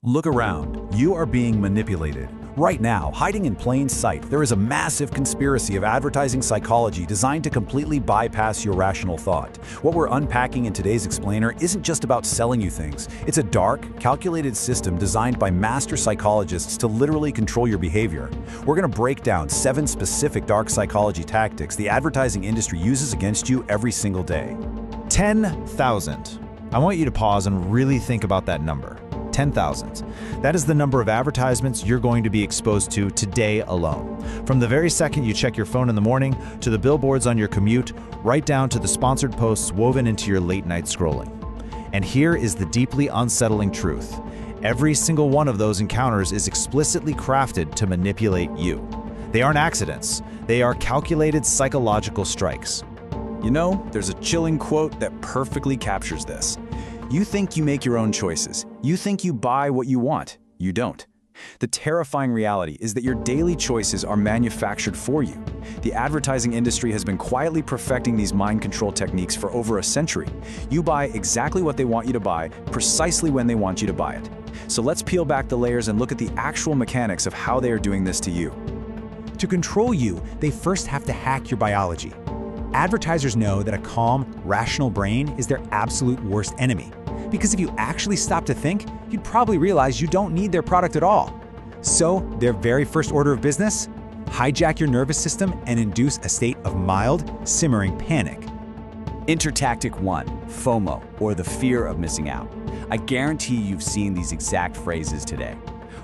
Look around. You are being manipulated. Right now, hiding in plain sight, there is a massive conspiracy of advertising psychology designed to completely bypass your rational thought. What we're unpacking in today's explainer isn't just about selling you things. It's a dark, calculated system designed by master psychologists to literally control your behavior. We're going to break down 7 specific dark psychology tactics the advertising industry uses against you every single day. 10,000. I want you to pause and really think about that number. 10,000. That is the number of advertisements you're going to be exposed to today alone. From the very second you check your phone in the morning, to the billboards on your commute, right down to the sponsored posts woven into your late-night scrolling. And here is the deeply unsettling truth. Every single one of those encounters is explicitly crafted to manipulate you. They aren't accidents. They are calculated psychological strikes. You know, there's a chilling quote that perfectly captures this. You think you make your own choices. You think you buy what you want. You don't. The terrifying reality is that your daily choices are manufactured for you. The advertising industry has been quietly perfecting these mind control techniques for over a century. You buy exactly what they want you to buy, precisely when they want you to buy it. So let's peel back the layers and look at the actual mechanics of how they are doing this to you. To control you, they first have to hack your biology. Advertisers know that a calm, rational brain is their absolute worst enemy. Because if you actually stop to think, you'd probably realize you don't need their product at all. So, their very first order of business? Hijack your nervous system and induce a state of mild, simmering panic. Enter tactic 1, FOMO, or the fear of missing out. I guarantee you've seen these exact phrases today.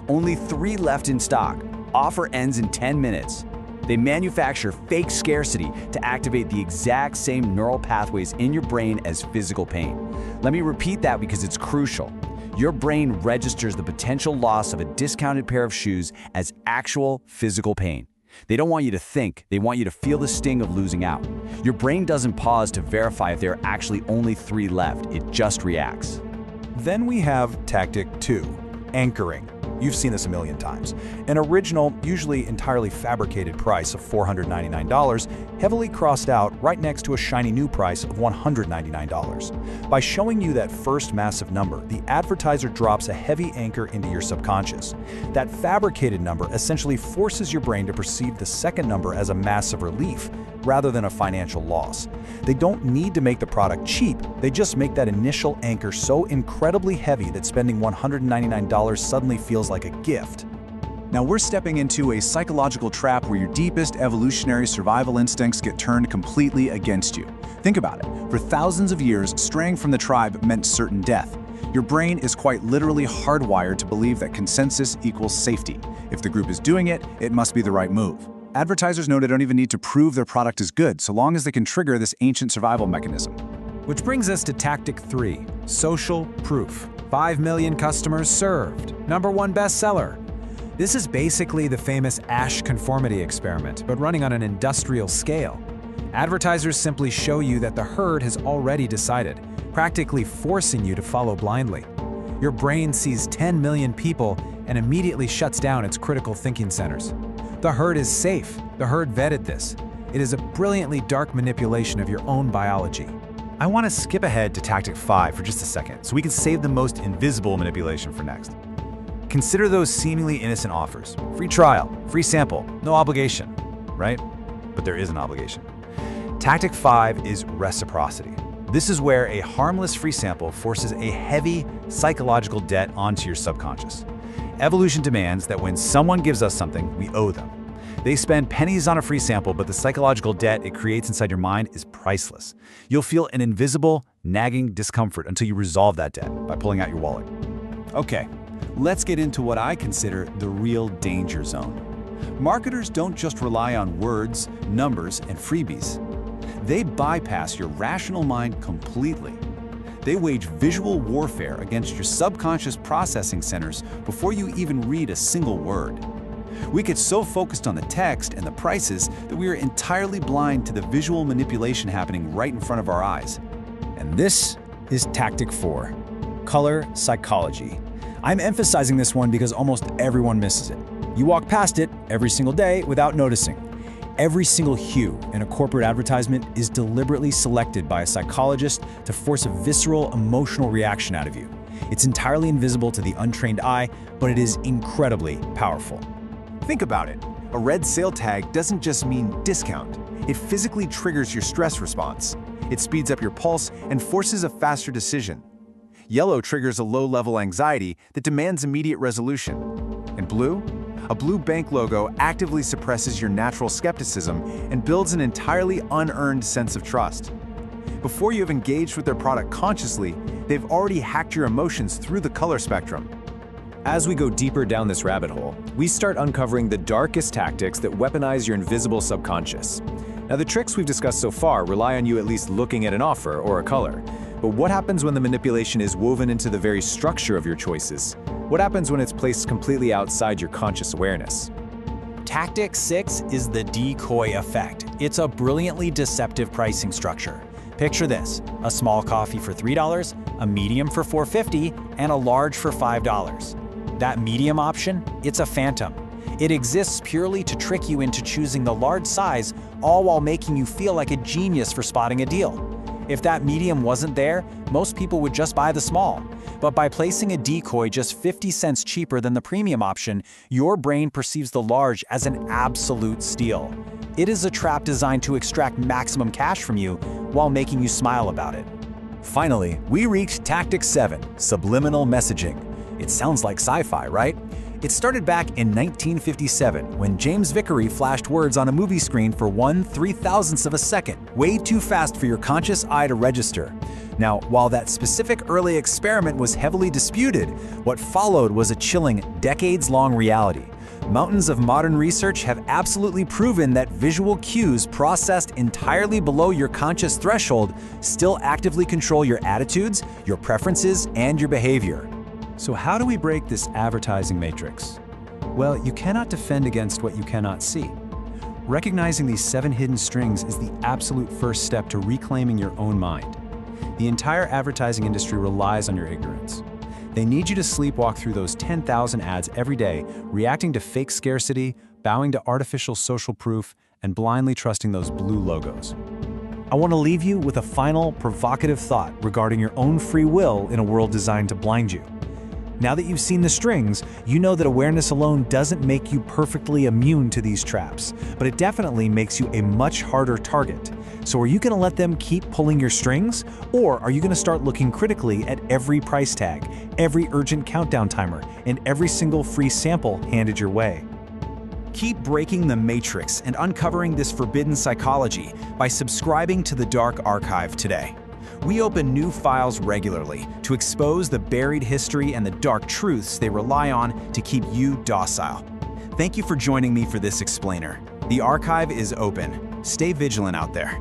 Only 3 left in stock. Offer ends in 10 minutes. They manufacture fake scarcity to activate the exact same neural pathways in your brain as physical pain. Let me repeat that because it's crucial. Your brain registers the potential loss of a discounted pair of shoes as actual physical pain. They don't want you to think, they want you to feel the sting of losing out. Your brain doesn't pause to verify if there are actually only 3 left, it just reacts. Then we have tactic 2, anchoring. You've seen this a million times. An original, usually entirely fabricated price of $499, heavily crossed out right next to a shiny new price of $199. By showing you that first massive number, the advertiser drops a heavy anchor into your subconscious. That fabricated number essentially forces your brain to perceive the second number as a massive relief, rather than a financial loss. They don't need to make the product cheap, they just make that initial anchor so incredibly heavy that spending $199 suddenly feels like a gift. Now we're stepping into a psychological trap where your deepest evolutionary survival instincts get turned completely against you. Think about it. For thousands of years, straying from the tribe meant certain death. Your brain is quite literally hardwired to believe that consensus equals safety. If the group is doing it, it must be the right move. Advertisers know they don't even need to prove their product is good, so long as they can trigger this ancient survival mechanism. Which brings us to tactic 3, social proof. 5 million customers served. #1 bestseller. This is basically the famous Asch conformity experiment, but running on an industrial scale. Advertisers simply show you that the herd has already decided, practically forcing you to follow blindly. Your brain sees 10 million people and immediately shuts down its critical thinking centers. The herd is safe. The herd vetted this. It is a brilliantly dark manipulation of your own biology. I want to skip ahead to tactic 5 for just a second, so we can save the most invisible manipulation for next. Consider those seemingly innocent offers. Free trial, free sample, no obligation, right? But there is an obligation. Tactic 5 is reciprocity. This is where a harmless free sample forces a heavy psychological debt onto your subconscious. Evolution demands that when someone gives us something, we owe them. They spend pennies on a free sample, but the psychological debt it creates inside your mind is priceless. You'll feel an invisible, nagging discomfort until you resolve that debt by pulling out your wallet. Okay, let's get into what I consider the real danger zone. Marketers don't just rely on words, numbers, and freebies. They bypass your rational mind completely. They wage visual warfare against your subconscious processing centers before you even read a single word. We get so focused on the text and the prices that we are entirely blind to the visual manipulation happening right in front of our eyes. And this is tactic 4, color psychology. I'm emphasizing this one because almost everyone misses it. You walk past it every single day without noticing. Every single hue in a corporate advertisement is deliberately selected by a psychologist to force a visceral, emotional reaction out of you. It's entirely invisible to the untrained eye, but it is incredibly powerful. Think about it. A red sale tag doesn't just mean discount. It physically triggers your stress response. It speeds up your pulse and forces a faster decision. Yellow triggers a low-level anxiety that demands immediate resolution. And blue? A blue bank logo actively suppresses your natural skepticism and builds an entirely unearned sense of trust. Before you have engaged with their product consciously, they've already hacked your emotions through the color spectrum. As we go deeper down this rabbit hole, we start uncovering the darkest tactics that weaponize your invisible subconscious. Now, the tricks we've discussed so far rely on you at least looking at an offer or a color. But what happens when the manipulation is woven into the very structure of your choices? What happens when it's placed completely outside your conscious awareness? Tactic 6 is the Decoy Effect. It's a brilliantly deceptive pricing structure. Picture this: a small coffee for $3, a medium for $4.50, and a large for $5. That medium option, it's a phantom. It exists purely to trick you into choosing the large size, all while making you feel like a genius for spotting a deal. If that medium wasn't there, most people would just buy the small. But by placing a decoy just 50 cents cheaper than the premium option, your brain perceives the large as an absolute steal. It is a trap designed to extract maximum cash from you while making you smile about it. Finally, we reached Tactic 7, Subliminal Messaging. It sounds like sci-fi, right? It started back in 1957 when James Vickery flashed words on a movie screen for 1/3000th of a second, way too fast for your conscious eye to register. Now, while that specific early experiment was heavily disputed, what followed was a chilling, decades-long reality. Mountains of modern research have absolutely proven that visual cues processed entirely below your conscious threshold still actively control your attitudes, your preferences, and your behavior. So how do we break this advertising matrix? Well, you cannot defend against what you cannot see. Recognizing these 7 hidden strings is the absolute first step to reclaiming your own mind. The entire advertising industry relies on your ignorance. They need you to sleepwalk through those 10,000 ads every day, reacting to fake scarcity, bowing to artificial social proof, and blindly trusting those blue logos. I want to leave you with a final, provocative thought regarding your own free will in a world designed to blind you. Now that you've seen the strings, you know that awareness alone doesn't make you perfectly immune to these traps, but it definitely makes you a much harder target. So are you going to let them keep pulling your strings? Or are you going to start looking critically at every price tag, every urgent countdown timer, and every single free sample handed your way? Keep breaking the matrix and uncovering this forbidden psychology by subscribing to the Dark Archive today. We open new files regularly to expose the buried history and the dark truths they rely on to keep you docile. Thank you for joining me for this explainer. The archive is open. Stay vigilant out there.